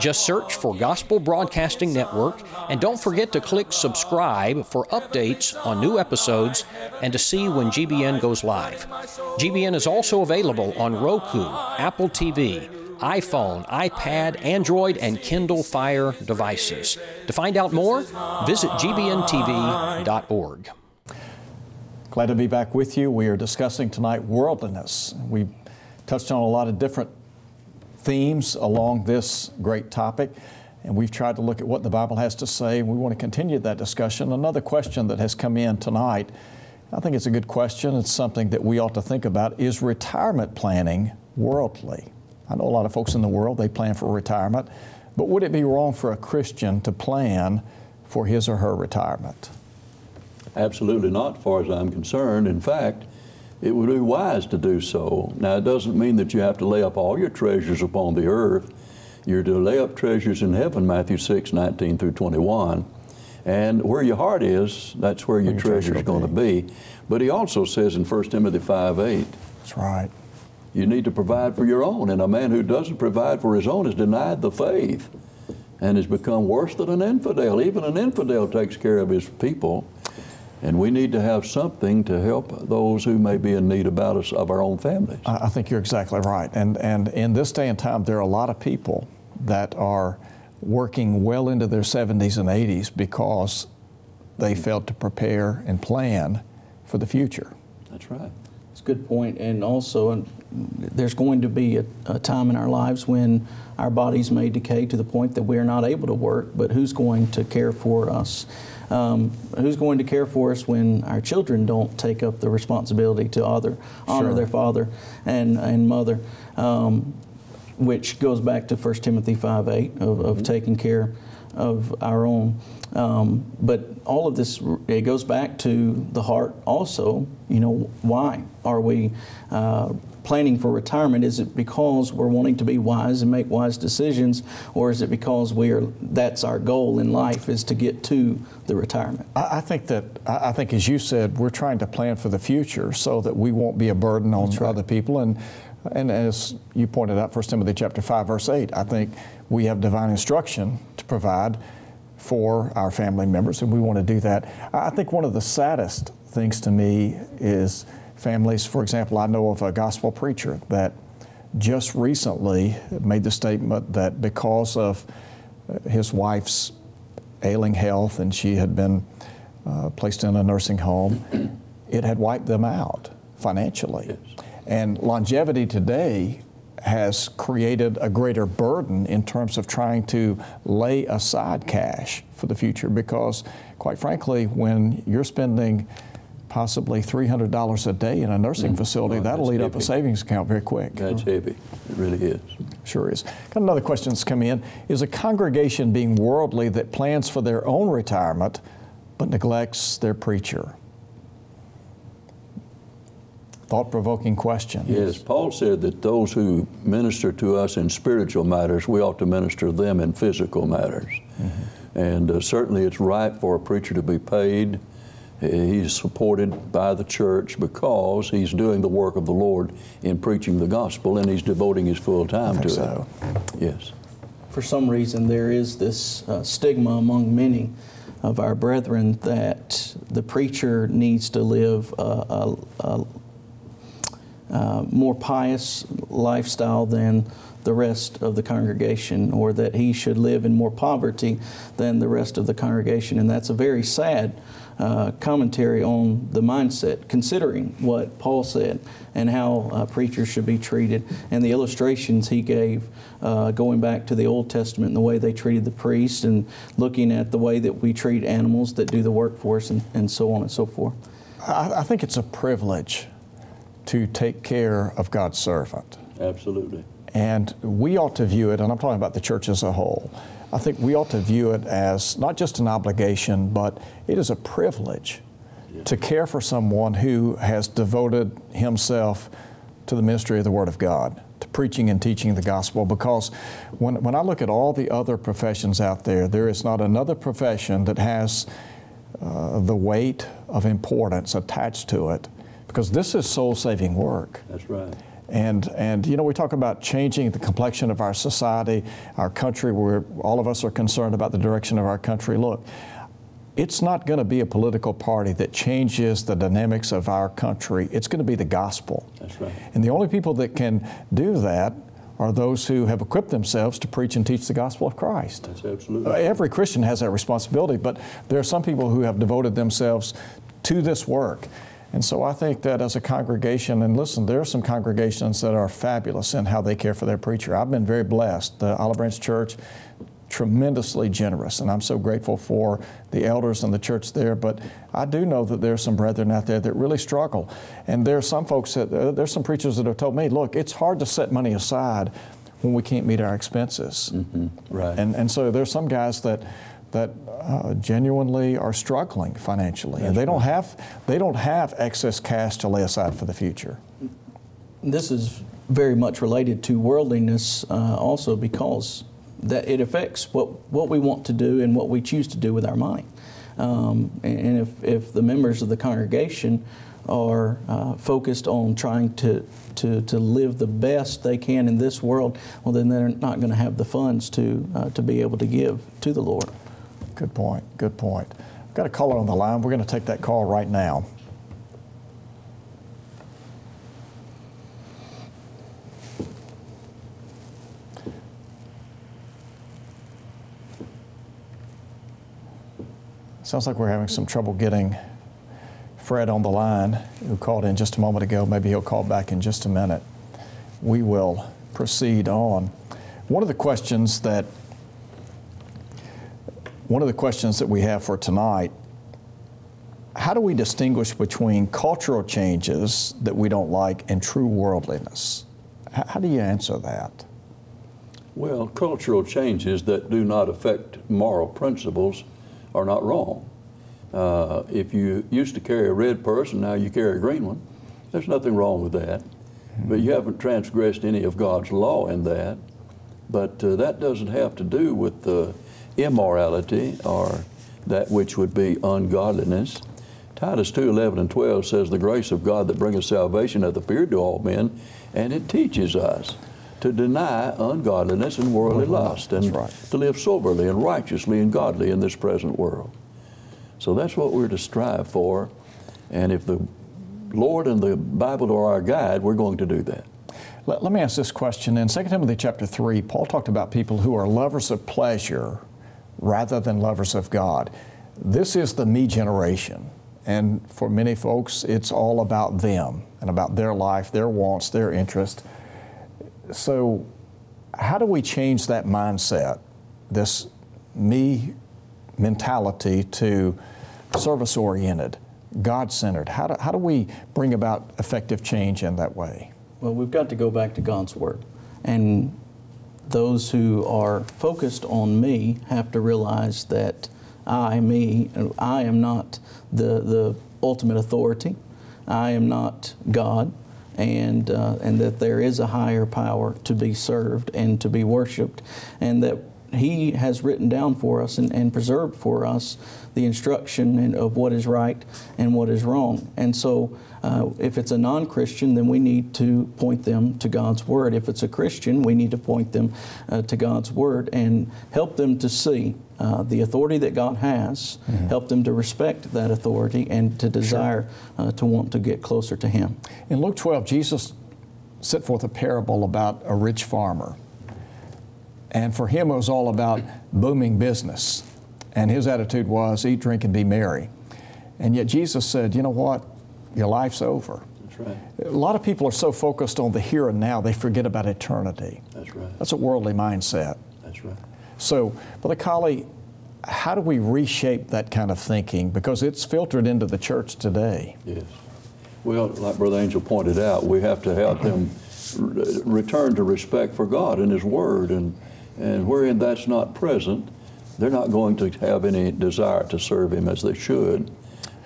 Just search for Gospel Broadcasting Network, and don't forget to click subscribe for updates on new episodes and to see when GBN goes live. GBN is also available on Roku, Apple TV, iPhone, iPad, Android, and Kindle Fire devices. To find out more, visit gbntv.org. Glad to be back with you. We are discussing tonight worldliness. We touched on a lot of different themes along this great topic, and we've tried to look at what the Bible has to say, and we want to continue that discussion. Another question that has come in tonight, I think it's a good question. It's something that we ought to think about. Is retirement planning worldly? I know a lot of folks in the world, they plan for retirement, but would it be wrong for a Christian to plan for his or her retirement? Absolutely not, as far as I'm concerned. In fact, it would be wise to do so. Now, it doesn't mean that you have to lay up all your treasures upon the earth. You're to lay up treasures in heaven, Matthew 6:19 through 21. And where your heart is, that's where your treasure is going to be. But he also says in 1 Timothy 5:8, that's right, you need to provide for your own. And a man who doesn't provide for his own has denied the faith and has become worse than an infidel. Even an infidel takes care of his people. And we need to have something to help those who may be in need about us of our own families. I think you're exactly right. And in this day and time, there are a lot of people that are working well into their 70s and 80s because they failed to prepare and plan for the future. That's right. It's a good point. And also, there's going to be a time in our lives when our bodies may decay to the point that we're not able to work, but who's going to care for us? Who's going to care for us when our children don't take up the responsibility to honor their father and mother, which goes back to 1 Timothy 5:8 of taking care of our own. But all of this, it goes back to the heart also. You know, why are we planning for retirement? Is it because we're wanting to be wise and make wise decisions, or is it because that's our goal in life, is to get to the retirement? I think as you said, we're trying to plan for the future so that we won't be a burden on other people. And as you pointed out, 1 Timothy chapter 5, verse 8, I think we have divine instruction to provide for our family members, and we want to do that. I think one of the saddest things to me is families. For example, I know of a gospel preacher that just recently made the statement that because of his wife's ailing health, and she had been placed in a nursing home, it had wiped them out financially. Yes. And longevity today has created a greater burden in terms of trying to lay aside cash for the future, because quite frankly, when you're spending possibly $300 a day in a nursing facility, that'll eat up a savings account very quick. That's heavy. It really is. Sure is. Got another question that's come in. Is a congregation being worldly that plans for their own retirement but neglects their preacher? Thought-provoking question. Yes, Paul said that those who minister to us in spiritual matters, we ought to minister them in physical matters. Mm-hmm. And certainly it's right for a preacher to be paid. He's supported by the church because he's doing the work of the Lord in preaching the gospel, and he's devoting his full time to it. Yes. For some reason, there is this stigma among many of our brethren that the preacher needs to live a more pious lifestyle than the rest of the congregation, or that he should live in more poverty than the rest of the congregation. And that's a very sad commentary on the mindset, considering what Paul said and how preachers should be treated, and the illustrations he gave going back to the Old Testament and the way they treated the priests, and looking at the way that we treat animals that do the work for us, and so on and so forth. I think it's a privilege to take care of God's servant. Absolutely. And we ought to view it, and I'm talking about the church as a whole, I think we ought to view it as not just an obligation, but it is a privilege to care for someone who has devoted himself to the ministry of the Word of God, to preaching and teaching the gospel. Because when I look at all the other professions out there, there is not another profession that has the weight of importance attached to it, because this is soul-saving work. That's right. And you know, we talk about changing the complexion of our society, our country, where all of us are concerned about the direction of our country. Look, it's not going to be a political party that changes the dynamics of our country. It's going to be the gospel. That's right. And the only people that can do that are those who have equipped themselves to preach and teach the gospel of Christ. That's absolutely. Every Christian has that responsibility, but there are some people who have devoted themselves to this work. And so I think that as a congregation, and listen, there are some congregations that are fabulous in how they care for their preacher. I've been very blessed. The Olive Branch Church, tremendously generous, and I'm so grateful for the elders and the church there. But I do know that there are some brethren out there that really struggle. And there are some folks that, there's some preachers that have told me, look, it's hard to set money aside when we can't meet our expenses. Right. And so there's some guys that genuinely are struggling financially, and they don't have excess cash to lay aside for the future. This is very much related to worldliness also, because that it affects what we want to do and what we choose to do with our money. And if the members of the congregation are focused on trying to live the best they can in this world, well, then they're not going to have the funds to be able to give to the Lord. Good point. Good point. I've got a caller on the line. We're going to take that call right now. Sounds like we're having some trouble getting Fred on the line, who called in just a moment ago. Maybe he'll call back in just a minute. We will proceed on. One of the questions that we have for tonight, how do we distinguish between cultural changes that we don't like and true worldliness? How do you answer that? Well, cultural changes that do not affect moral principles are not wrong. If you used to carry a red purse and now you carry a green one, there's nothing wrong with that. But you haven't transgressed any of God's law in that. But that doesn't have to do with immorality or that which would be ungodliness. Titus 2:11 and 12 says, the grace of God that bringeth salvation hath appeared to all men, and it teaches us to deny ungodliness and worldly lust, and to live soberly and righteously and godly in this present world. So that's what we're to strive for, and if the Lord and the Bible are our guide, we're going to do that. Let me ask this question. In 2 Timothy chapter 3, Paul talked about people who are lovers of pleasure rather than lovers of God. This is the me generation, and for many folks, it's all about them and about their life, their wants, their interest. So how do we change that mindset, this me mentality, to service-oriented, God-centered? How do we bring about effective change in that way? Well, we've got to go back to God's Word. And those who are focused on me have to realize that I am not the ultimate authority. I am not God. And that there is a higher power to be served and to be worshiped, and that He has written down for us and preserved for us the instruction of what is right and what is wrong. And so if it's a non-Christian, then we need to point them to God's Word. If it's a Christian, we need to point them to God's Word and help them to see the authority that God has, help them to respect that authority and to desire to want to get closer to Him. In Luke 12, Jesus set forth a parable about a rich farmer. And for him, it was all about booming business. And his attitude was, eat, drink, and be merry. And yet Jesus said, you know what? Your life's over. That's right. A lot of people are so focused on the here and now, they forget about eternity. That's right. That's a worldly mindset. That's right. So, Brother Colley, how do we reshape that kind of thinking? Because it's filtered into the church today. Yes. Well, like Brother Angel pointed out, we have to help them return to respect for God and His Word, and wherein that's not present, they're not going to have any desire to serve Him as they should.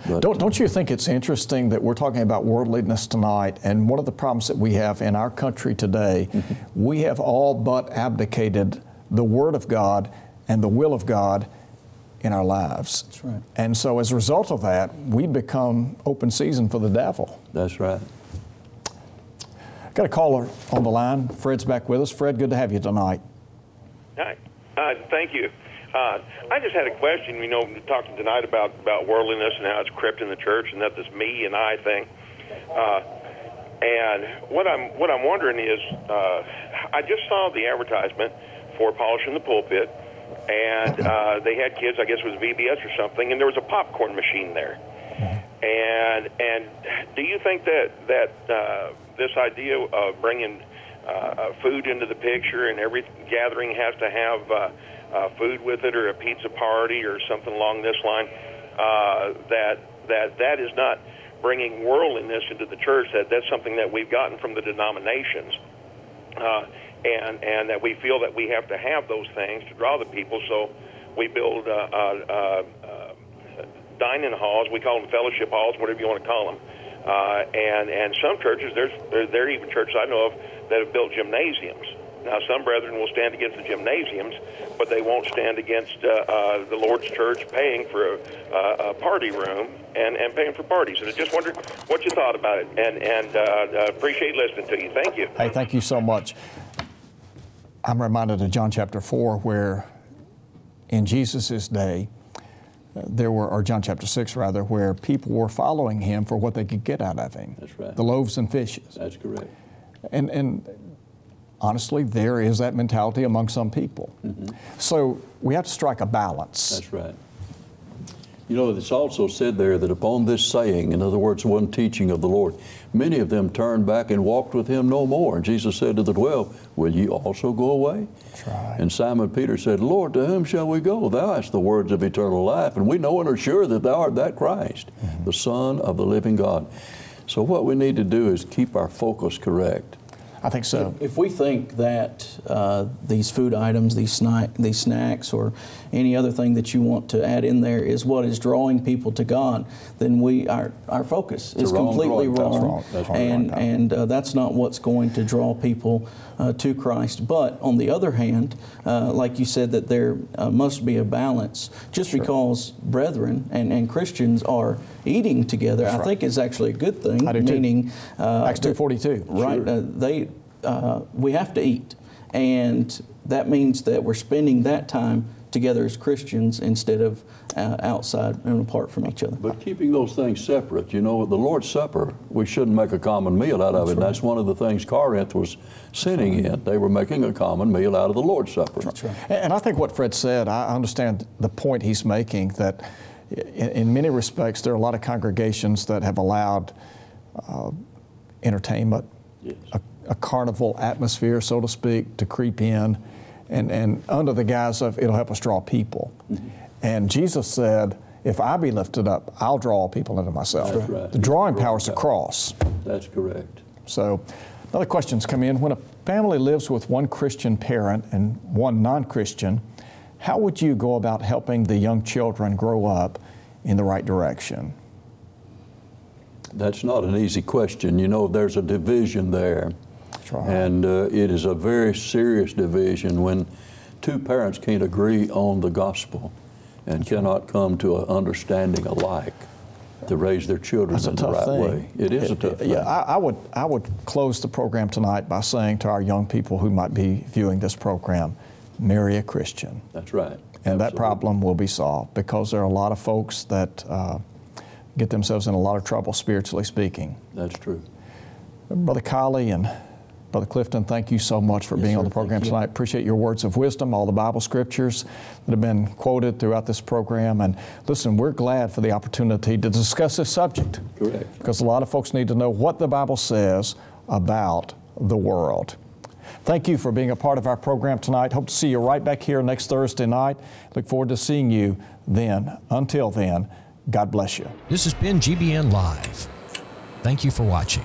But don't you think it's interesting that we're talking about worldliness tonight, and one of the problems that we have in our country today, we have all but abdicated the Word of God and the will of God in our lives. That's right. And so as a result of that, we become open season for the devil. That's right. Got a caller on the line. Fred's back with us. Fred, good to have you tonight. Hi. Thank you. I just had a question. You know, talking tonight about worldliness and how it's crept in the church, and that this me and I thing. And what I'm wondering is, I just saw the advertisement for polishing the pulpit, and they had kids, I guess it was VBS or something, and there was a popcorn machine there. And do you think that this idea of bringing food into the picture, and every gathering has to have food with it, or a pizza party or something along this line, that is not bringing worldliness into the church, that's something that we've gotten from the denominations, and that we feel that we have to have those things to draw the people, so we build dining halls, we call them fellowship halls, whatever you want to call them, and some churches, there are even churches I know of that have built gymnasiums. Now, some brethren will stand against the gymnasiums, but they won't stand against the Lord's church paying for a party room and paying for parties. And I just wondered what you thought about it, and appreciate listening to you. Thank you. Hey, thank you so much. I'm reminded of John chapter 4, where in Jesus' day, or John chapter 6 rather, where people were following him for what they could get out of him. That's right. The loaves and fishes. That's correct. And honestly, there is that mentality among some people. Mm-hmm. So we have to strike a balance. That's right. You know, it's also said there that upon this saying, in other words, one teaching of the Lord, many of them turned back and walked with him no more. And Jesus said to the 12, will ye also go away? That's right. And Simon Peter said, Lord, to whom shall we go? Thou hast the words of eternal life, and we know and are sure that thou art that Christ, mm-hmm. the Son of the living God. So what we need to do is keep our focus correct. I think so. If we think that these food items, these snacks, or any other thing that you want to add in there is what is drawing people to God, then our focus is completely wrong. That's wrong. And that's not what's going to draw people to Christ. But on the other hand, like you said, that there must be a balance. Just because brethren and Christians are eating together, I think is actually a good thing. I do meaning, Acts 2:42. Right. Sure. We have to eat, and that means that we're spending that time together as Christians instead of outside and apart from each other. But keeping those things separate, you know, the Lord's Supper, we shouldn't make a common meal out of it. Right. That's one of the things Corinth was sinning in. They were making a common meal out of the Lord's Supper. That's right. And I think what Fred said, I understand the point he's making, that in many respects there are a lot of congregations that have allowed entertainment, yes, a carnival atmosphere, so to speak, to creep in, and under the guise of it'll help us draw people. Mm-hmm. And Jesus said, if I be lifted up, I'll draw all people into myself. That's right. The drawing power is the cross. That's correct. So another question's come in. When a family lives with one Christian parent and one non-Christian, how would you go about helping the young children grow up in the right direction? That's not an easy question. You know, there's a division there. That's right. And it is a very serious division when two parents can't agree on the gospel and cannot come to an understanding alike to raise their children in the right way. It is a tough thing. Yeah, I would close the program tonight by saying to our young people who might be viewing this program, marry a Christian. That's right. And absolutely, that problem will be solved, because there are a lot of folks that get themselves in a lot of trouble, spiritually speaking. That's true. Brother Colley and Brother Clifton, thank you so much for being on the program tonight. Appreciate your words of wisdom, all the Bible scriptures that have been quoted throughout this program. And listen, we're glad for the opportunity to discuss this subject. Correct. Because a lot of folks need to know what the Bible says about the world. Thank you for being a part of our program tonight. Hope to see you right back here next Thursday night. Look forward to seeing you then. Until then, God bless you. This has been GBN Live. Thank you for watching.